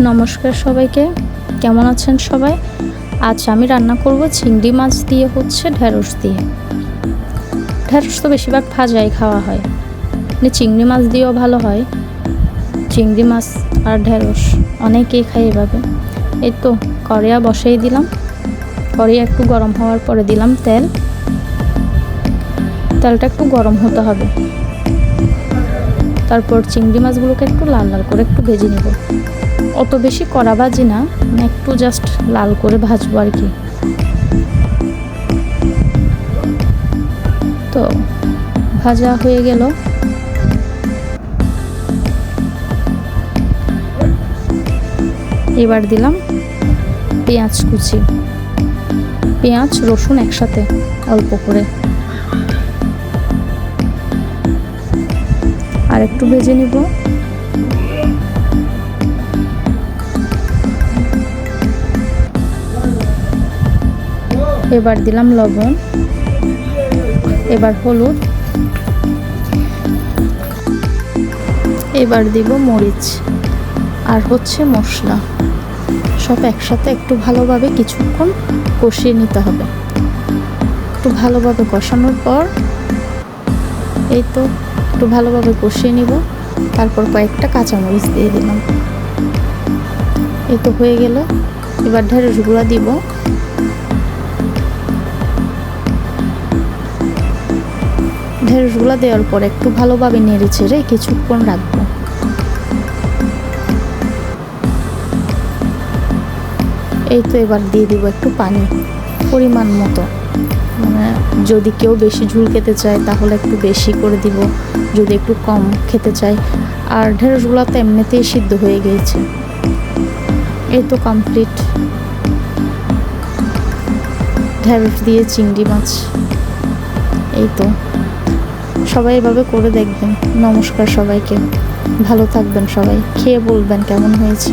নমস্কার সবাইকে, কেমন আছেন সবাই? আজ আমি রান্না করব চিংড়ি মাছ দিয়ে ঢেঁড়স দিয়ে। ঢেঁড়স তো বেশিরভাগ ভাজাই খাওয়া হয়, চিংড়ি মাছ দিয়েও ভালো হয়। চিংড়ি মাছ আর ঢেঁড়স অনেকেই খায় এভাবে। এই তো কড়াইয়া বসাই দিলাম। কড়াইয়া একটু গরম হওয়ার পরে দিলাম তেলটা একটু গরম হতে হবে। তারপর চিংড়ি মাছগুলোকে একটু লাল লাল করে একটু ভেজে নেব। অত বেশি কড়া ভাজি না, একটু জাস্ট লাল করে ভাজবো আর কি। তো ভাজা হয়ে গেল। এবার দিলাম পেঁয়াজ কুচি, পেঁয়াজ রসুন একসাথে অল্প করে, আর একটু ভেজে নিব। এবার দিলাম লবণ, এবার হলুদ, এবার দিব মরিচ আর মশলা। সব একসাথে একটু ভালোভাবে কিছুক্ষণ কষিয়ে নিতে হবে। একটু ভালোভাবে কষানোর পর এই তো একটু ভালোভাবে কষিয়ে নিব। তারপর কয়েকটা কাঁচামরিচ দিয়ে দিলাম। এই তো হয়ে গেল। এবার ঢেঁড়সগুলো দিব। ঢেঁড়সগুলো দেওয়ার পর একটু ভালোভাবে নেড়ে ছেড়ে কিছুক্ষণ রাখবো। এই তো এবার দিয়ে দিব একটু পানি পরিমাণ মতো। যদি কেউ বেশি ঝোল খেতে চায় তাহলে একটু বেশি করে দিব, যদি একটু কম খেতে চায়। আর ঢেঁড়সগুলো তো এমনিতেই সিদ্ধ হয়ে গিয়েছে। এই তো কমপ্লিট ঢেঁড়স দিয়ে চিংড়ি মাছ। এই তো সবাই এভাবে করে দেখবেন। নমস্কার সবাইকে, ভালো থাকবেন সবাই, খেয়ে বলবেন কেমন হয়েছে।